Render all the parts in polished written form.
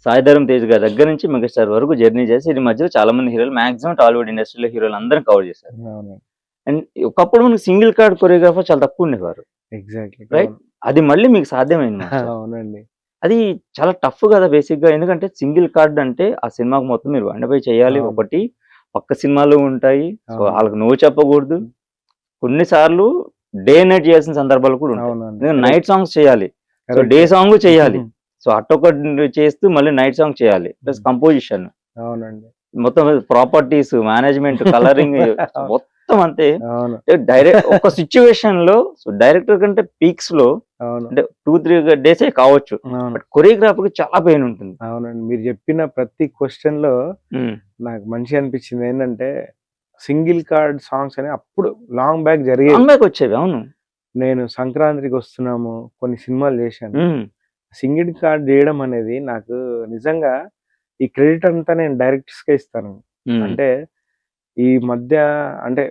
సాయిధరమ్ తేజ్ గారి దగ్గర నుంచి మెగాస్టార్ వరకు జర్నీ చేసి ఈ మధ్యలో చాలా మంది హీరోలు మాక్సిమం టాలీవుడ్ ఇండస్ట్రీలో హీరోలు అందరం కవర్ చేశారు. అవును. అండ్ ఒకప్పుడు మనకి సింగిల్ కార్డ్ కొరియోగ్రాఫర్ చాలా తక్కువ ఉండేవారు. ఎగ్జాక్ట్‌లీ. రైట్? అది మళ్ళీ మీకు సాధ్యమైంది మాస్టర్. అవునండి. అది చాలా టఫ్ కదా బేసిక్‌గా. ఎందుకంటే సింగిల్ కార్డ్ అంటే ఆ సినిమాకి మొత్తం మీరు వండబోయి చేయాలి. అవును. ఒకటి పక్క సినిమాలు ఉంటాయి. సో అవును. ఆళ్ళకి నో చెప్పకూడదు. కొన్ని సార్లు డే నైట్ చేయాల్సిన సందర్భాలు కూడా ఉంటాయి. అవునండి. ఎందుకంటే నైట్ సాంగ్స్ చేయాలి. So correct. డే సాంగ్ చేయాలి. సో అటొకటి చేస్తూ మళ్ళీ నైట్ సాంగ్ చేయాలి. Plus composition. అవునండి. మొత్తం ప్రాపర్టీస్, మేనేజ్‌మెంట్, కలరింగ్ మొత్తం అంతే. అవును. ఒక సిట్యుయేషన్‌లో సో డైరెక్టర్ కంటే పీక్స్‌లో అవును. అంటే 2, 3 డేసే కావచ్చు. అవును. బట్ కొరియోగ్రాఫర్‌కి చాలా పెయిన్ ఉంటుంది. అవునండి. మీరు చెప్పిన ప్రతి క్వెషన్‌లో హ్మ్. నాకు మంచిగా అనిపించింది ఏంటంటే, సింగిల్ కార్డ్ సాంగ్స్ అని అప్పుడు లాంగ్ బ్యాక్ జరిగేది. కమ్ బ్యాక్ వచ్చేవి. అవును. నేను సంక్రాంతికి వస్తున్నాము కొన్ని సినిమాలు చేశాను. హ్మ్. సింగిల్ కార్డ్ చేయడం అనేది నాకు నిజంగా ఈ క్రెడిట్ అంతా నేను డైరెక్టర్స్‌కే ఇస్తాను. హ్మ్. అంటే ఈ మధ్య అంటే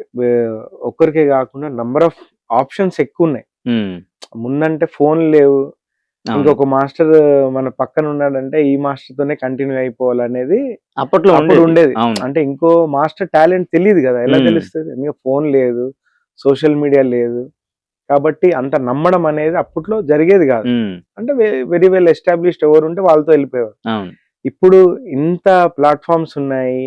ఒక్కరికే కాకుండా నంబర్ ఆఫ్ ఆప్షన్స్ ఎక్కువున్నాయి. హ్మ్. ముందంటే ఫోన్‌లు లేవు. అవును. ఇంకొక మాస్టర్ మన పక్కన ఉన్నాడంటే ఈ మాస్టర్‌తోనే కంటిన్యూ అయిపోవాలనేది అప్పట్లో అప్పుడు ఉండేది. అవును. అంటే ఇంకో మాస్టర్ టాలెంట్ తెలీదు గదా! ఎలా తెలుస్తది? ఇంక ఫోన్ లేదు, సోషల్ మీడియా లేదు. కాబట్టి అంత నమ్మడం అనేది అప్పట్లో జరిగేది గాదు. హ్మ్. అంటే వెరీ వెల్ ఎస్టాబ్లిష్డ్ ఎవరుంటే వాళ్ళతో ఎళ్ళిపోయేవారు. అవును. ఇప్పుడు ఇంత ప్లాట్‌ఫార్మ్స్ ఉన్నాయి.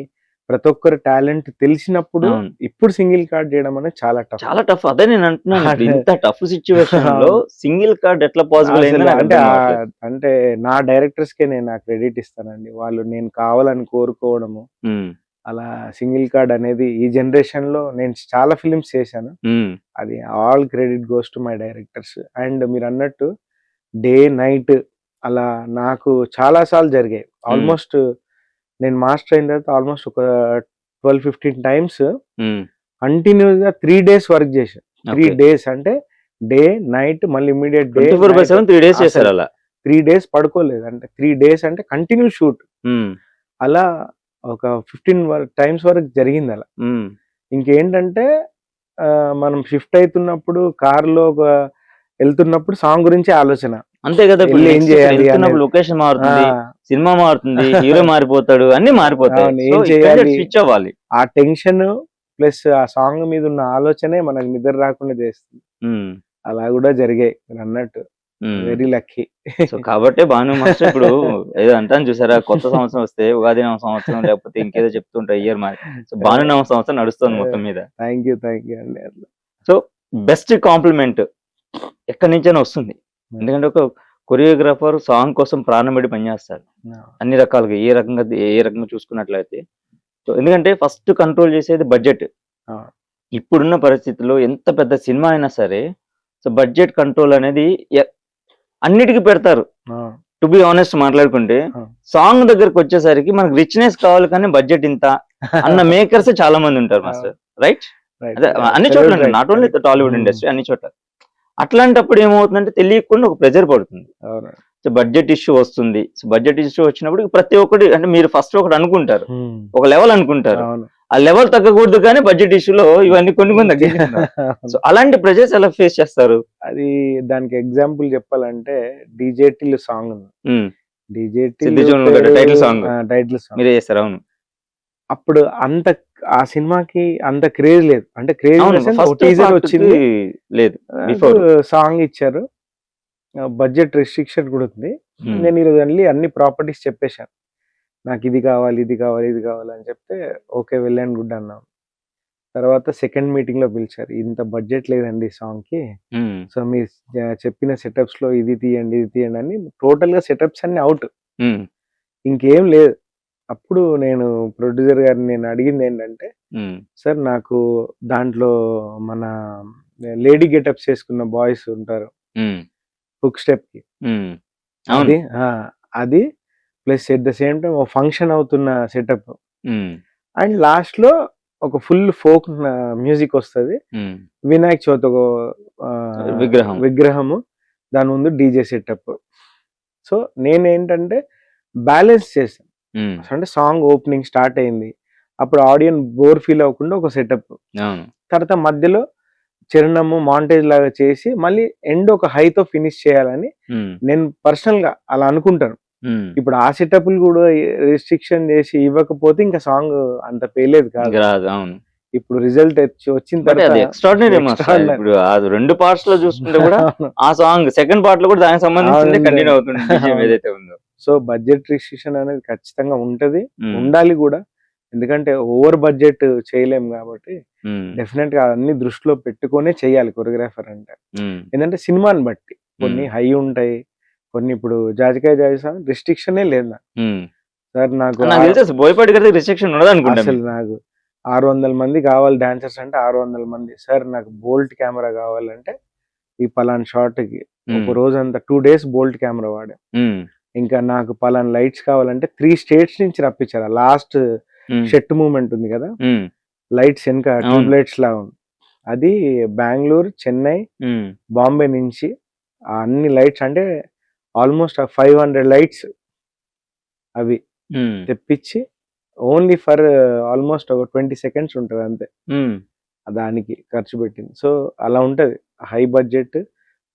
ప్రతి ఒక్కరి టాలెంట్ తెలిసినప్పుడు అవును. ఇప్పుడు సింగిల్ కార్డ్ జేయడం అనేది చాలా టఫ్. చాలా టఫ్. అదే నేను అంటున్నాను. ఇప్పుడు అదే. ఇంత టఫ్ సిట్యుయేషన్‌లో అవును. సింగిల్ కార్డ్ ఎట్లా పాసిబుల్ అయిందో అసలు నాకు అంటే అర్థం కావట్లేదు. అంటే నా డైరెక్టర్స్‌కే నేను ఆ క్రెడిట్ ఇస్తానండి. వాళ్ళు నేను కావాలని కోరుకోవడము. హ్మ్. అలా సింగిల్ కార్డ్ అనేది ఈ జనరేషన్‌లో నేను చాలా ఫిల్మ్స్ చేశాను. హ్మ్. అది all credit goes to my directors. And మీరన్నట్టు డే, నైట్ అలా నాకు చాలా సార్లు జరిగాయి. ఆల్‌మోస్ట్ నేను మాస్టర్ అయిన తర్వాత ఆల్‌మోస్ట్ ఒక 12, 15 టైమ్స్ హ్మ్. కంటిన్యూస్‌గా 3 డేస్ వర్క్ చేశా. 3 ఓకే. డేస్ అంటే డే, నైట్ మళ్ళీ ఇమ్మీడియేట్ డే, నైట్ 24/7 3 డేస్ అసలు చేశారు అలా. 3 డేస్ పడుకోలేదు. అంటే 3 డేస్ అంటే కంటిన్యూ షూట్. హ్మ్. అలా ఒక 15 టైమ్స్ వరకు జరిగిందలా. హ్మ్. ఇంకేంటంటే మనం షిఫ్ట్ అయితున్నప్పుడు కార్‌లో ఎళ్తున్నప్పుడు సాంగ్ గురించే ఆలోచన. అంతే కదా! ఇప్పుడు ఎళ్లి ఏం నెక్స్ట్ ఇక్కడ చేయాలి ఎళ్తున్నప్పుడు అనేది. లొకేషన్ ఆ! మారుతుంది. సినిమా మారుతుంది. హీరో మారిపోతాడు. అన్నీ మారిపోతాయి. అవును. సో ఏం ఇక్కడే చేయాలి? స్విచ్ అవ్వాలి. ఆ టెన్షన్ ప్లస్ ఆ సాంగ్ మీద ఉన్న ఆలోచనే మనకు నిద్ర రాకుండా చేస్తుంది. హ్మ్. అలా గూడా జరిగాయి మీరన్నట్టు. హ్మ్. Very lucky. సో కాబట్టే భాను మాస్టర్ ఇప్పుడు ఏదో అంటాను చూసారా? కొత్త సంవత్సరం వస్తే ఉగాది నామ సంవత్సరం లేకపోతే ఇంకేదో చెప్తుంటారు ఇయర్ మారి. సో భాను నామ సంవత్సరం నడుస్తుంది మొత్తం మీద. Thank you. థాంక్ యూ అండి. అట్లా. సో బెస్ట్ కాంప్లిమెంట్ ఎక్కడి నుంచైనా వస్తుంది. ఎందుకంటే ఒక కొరియోగ్రాఫర్ సాంగ్ కోసం ప్రాణం పెట్టి పనిచేస్తాడు. అన్ని రకాలుగా ఏ రకంగా చూసుకున్నట్లయితే. సో ఎందుకంటే ఫస్ట్ కంట్రోల్ చేసేది బడ్జెట్. ఆ! ఇప్పుడున్న పరిస్థితుల్లో ఎంత పెద్ద సినిమా అయినా సరే సో బడ్జెట్ కంట్రోల్ అనేది ఎ అన్నిటికి పెడతారు. ఆ! టు బి హానెస్ట్ మాట్లాడుకుంటే ఆ! సాంగ్ దగ్గరకొచ్చేసరికి మనకు రిచ్‌నెస్ కావాలి కానీ బడ్జెట్ ఇంత అన్న మేకర్సే చాలా మంది ఉంటారు మాస్టర్. రైట్? రైట్. అదే అన్ని చోట్ల absolute right. Not only correct. Tollywood industry అన్ని చోట్ల. అట్లాంటప్పుడు ఏమవుతుందంటే తెలియకుండా ఒక ప్రెషర్ పడుతుంది. అవును. సో బడ్జెట్ ఇష్యూ వస్తుంది. సో బడ్జెట్ ఇష్యూ వచ్చినప్పుడు ప్రతి ఒక్కటి అంటే మీరు ఫస్ట్ ఒకటి అనుకుంటారు. ఒక లెవెల్ అనుకుంటారు. అవును. ఆ లెవెల్ తగ్గకూడదు కానీ బడ్జెట్ ఇష్యూలో ఇవన్నీ కొన్ని తగ్గించుకుంటారు. సో అలాంటి ప్రెషర్స్ ఎలా ఫేస్ చేస్తారు? అది దానికి ఎగ్జాంపుల్ చెప్పాలంటే 'డీజే టిల్లు' సాంగ్ ఉంది. హ్మ్. 'డీజే 'సిద్దు టిల్లు' జోన్‌లో' పేరు టైటిల్ సాంగ్ టైటిల్ సాంగ్. మీరే చేసారు. అవును. అప్పుడు అంత ఆ సినిమాకి అంత క్రేజ్ లేదు. అంటే క్రేజ్ ఇన్ అవును. ద సెన్స్ ఒక ఫస్ట్ టీజర్ పార్ట్‌కి వచ్చింది. లేదు. నాకు బిఫోర్. సాంగ్ ఇచ్చారు. బడ్జెట్ రెస్ట్రిక్షన్ కూడా ఉంది. హ్మ్. నేను ఈరోజు ఎళ్లి అన్ని ప్రాపర్టీస్ చెప్పేసాను. నాకు ఇది కావాలి, ఇది కావాలి, ఇది కావాలి అని చెప్తే ఓకే. వెల్ అండ్ గుడ్ అన్నాం. తర్వాత సెకండ్ మీటింగ్‌లో పిలిచారు. ఇంత బడ్జెట్ లేదండి ఈ సాంగ్‌కి. హ్మ్. సో మీరు చెప్పిన సెటప్స్‌లో ఇది తీయండి, ఇది తీయండి అని టోటల్‌గా సెటప్స్ అన్నీ ఔట్. హ్మ్. ఇంకేం లేదు. అప్పుడు నేను ప్రొడ్యూసర్ గారిని నేను అడిగిందేంటంటే, హ్మ్. సార్ నాకు దాంట్లో మన లేడీ గెటప్స్ ఏసుకున్న బాయ్స్ ఉంటారు. హ్మ్. హుక్ స్టెప్‌కి. హ్మ్. అవును. అది ఆ! అది plus at the same time ఒక ఫంక్షన్ అవుతున్న సెటప్. హ్మ్. అండ్ లాస్ట్‌లో ఒక ఫుల్ ఫోక్ మ్యూజిక్ ఒస్తది. హ్మ్. వినాయక చవితి ఒక విగ్రహం. విగ్రహము. దాని ముందు డీజే సెటప్. సో నేనేంటంటే బ్యాలెన్స్ చేశా. హ్మ్. అంటే సాంగ్ ఓపెనింగ్ స్టార్ట్ అయింది. అప్పుడు ఆడియన్స్ బోర్ ఫీల్ అవ్వకుండా ఒక సెటప్. అవును. తర్వాత మధ్యలో చరణము మాంటేజ్ లాగా చేసి మళ్ళీ ఎండ్ ఒక హైతో ఫినిష్ చేయాలని హ్మ్. నేను పర్సనల్‌గా అలా అనుకుంటాను. ఇప్పుడు ఆ సెటప్లు కూడా రిస్ట్రిక్షన్ చేసి ఇవ్వకపోతే ఇంకా సాంగ్ అంత పేలేదు కాదు. ఇంకా రాదు. అవును. ఇప్పుడు రిజల్ట్ వచ్చిన బట్ అది తర్వాత ఎక్స్ట్రాడినరీ extraordinary. ఇప్పుడు అది 2 పార్ట్స్ లో చూసుకుంటే కూడా అవును. ఆ సాంగ్ సెకండ్ పార్ట్ లో కూడా దానికి సంబంధించిందే అవునండి. కంటిన్యూ అవుతుంది విషయం అవును. ఏదైతే ఉందో. సో బడ్జెట్ రిస్ట్రిక్షన్ అనేది ఖచ్చితంగా ఉంటది, ఉమ్, ఉండాలి కూడా. ఎందుకంటే ఓవర్ బడ్జెట్ చేయలేం కాబట్టి ఉమ్, డెఫినెట్ గా అన్ని దృష్టిలో పెట్టుకొనే చేయాలి కొరియోగ్రాఫర్ అంటే. ఉమ్, ఏంటంటే సినిమాని బట్టి కొన్ని హై ఉంటాయి, కొన్ని ఇప్పుడు జాజికాయ జాయిసా రిస్ట్రిక్షనే లేదు నాకు. ఉమ్. సార్ నాకు నాకు తెలిసి అసలు బోయపాటి గారి రిస్ట్రిక్షన్ ఉండదు అనుకుంటా. అసలు నాకు 600 మంది కావాలి డాన్సర్స్ అంటే 600 మంది. సార్ నాకు బోల్ట్ కెమెరా కావాలంటే ఈ పలానా షాట్ కి ఒక రోజంతా 2 days బోల్ట్ కెమెరా వాడాం. ఇంకా నాకు పలానా లైట్స్ కావాలంటే 3 states నుంచి రప్పించారు. లాస్ట్ షెట్ మూమెంట్ ఉంది కదా, లైట్స్ వెనక ట్యూబ్ లైట్స్ లా ఉంది, అది బెంగళూరు, చెన్నై, బాంబే నుంచి ఆ అన్ని లైట్స్ అంటే ఆల్మోస్ట్ 500 లైట్స్ అవి తెప్పించి ఓన్లీ ఫర్ ఆల్మోస్ట్ ఒక 20 seconds ఉంటుంది అంతే దానికి ఖర్చు పెట్టింది. సో అలా ఉంటది హై బడ్జెట్,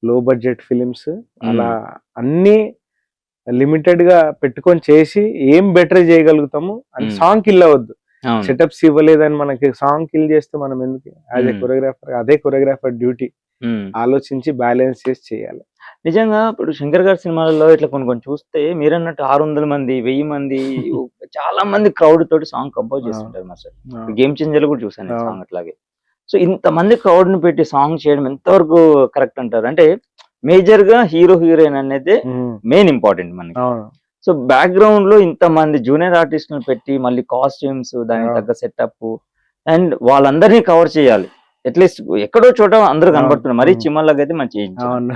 లో బడ్జెట్ ఫిలిమ్స్, అలా అన్ని లిమిటెడ్ గా పెట్టుకొని చేసి ఏం బెటర్ చేయగలుగుతాము అని. సాంగ్ కిల్ అవ్వద్దు, సెటప్స్ ఇవ్వలేదని మనకి సాంగ్ కిల్ చేస్తే మనం ఎందుకు? యాజ్ ఏ కొరియోగ్రాఫర్ అదే కొరియోగ్రాఫర్ డ్యూటీ, ఆలోచించి బ్యాలెన్స్ చేసి చేయాలి. నిజంగా ఇప్పుడు శంకర్ గారి సినిమాలలో ఇట్లా కొన్ని కొన్ని చూస్తే మీరన్నట్టు 600 మంది, 1000 మంది, చాలా మంది క్రౌడ్ తోటి సాంగ్ కంపోజ్ చేస్తుంటారు మాస్టర్. గేమ్ చేంజర్ కూడా చూసాను సాంగ్ అట్లాగే. సో ఇంతమంది క్రౌడ్ ని పెట్టి సాంగ్ చేయడం ఎంతవరకు కరెక్ట్ అంటారు? అంటే మేజర్ గా హీరో హీరోయిన్ అనేది మెయిన్ ఇంపార్టెంట్ మనకి. సో బ్యాక్గ్రౌండ్ లో ఇంతమంది జూనియర్ ఆర్టిస్టులను పెట్టి మళ్ళీ కాస్ట్యూమ్స్, దానికి తగ్గ సెటప్ అండ్ వాళ్ళందరినీ కవర్ చేయాలి. అట్లీస్ట్ ఎక్కడో చోట అందరూ కనబడుతున్నారు, మరీ చిమ్మల్లాగా అయితే మనం చేయించాలి.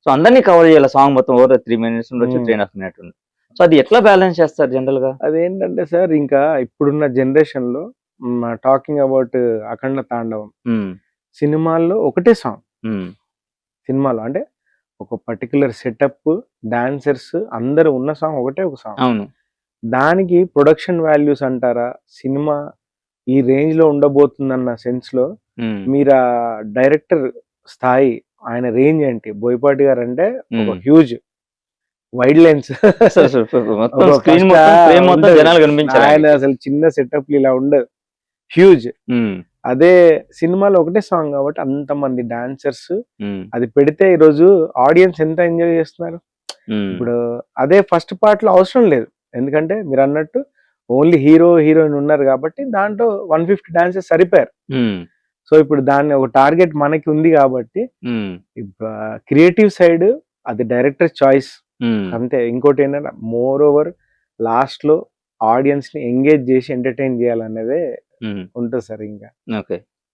సో అందరినీ కవర్ చేయాలి సాంగ్ మొత్తం. ఓవర్ 3 minutes ఉండొచ్చు, 3.5 minutes ఉండొచ్చు. సో అది ఎట్లా బ్యాలెన్స్ చేస్తారు జనరల్ గా? అదేంటంటే సార్ ఇంకా ఇప్పుడున్న జనరేషన్ లో టాకింగ్ అబౌట్ అఖండ తాండవం సినిమాల్లో ఒకటే సాంగ్. సినిమాలో అంటే ఒక పర్టికులర్ సెటప్, డాన్సర్స్ అందరూ ఉన్న సాంగ్ ఒకటే ఒక సాంగ్. అవును. దానికి ప్రొడక్షన్ వాల్యూస్ అంటారా, సినిమా ఈ రేంజ్ లో ఉండబోతుందన్న సెన్స్ లో మీరు ఆ డైరెక్టర్ స్థాయి, ఆయన రేంజ్ ఏంటి? బోయపాటి గారు అంటే ఒక హ్యూజ్ వైడ్ లెన్స్, ఆయన అసలు చిన్న సెటప్ ఇలా ఉండదు, హ్యూజ్. అదే సినిమాలో ఒకటే సాంగ్ కాబట్టి అంతమంది డాన్సర్స్, అది పెడితే ఈరోజు ఆడియన్స్ ఎంత ఎంజాయ్ చేస్తున్నారు. ఇప్పుడు అదే ఫస్ట్ పార్ట్ లో అవసరం లేదు, ఎందుకంటే మీరు అన్నట్టు ఓన్లీ హీరో హీరోయిన్ ఉన్నారు కాబట్టి దాంట్లో 150 డాన్సర్స్ సరిపోయారు. సో ఇప్పుడు దాన్ని ఒక టార్గెట్ మనకి ఉంది కాబట్టి క్రియేటివ్ సైడ్ అది డైరెక్టర్ చాయిస్ అంతే. ఇంకోటి ఏంటంటే మోర్ ఓవర్ లాస్ట్ లో ఆడియన్స్ ని ఎంగేజ్ చేసి ఎంటర్టైన్ చేయాలనేదే ఉంటుంది సార్ ఇంకా. ఓకే.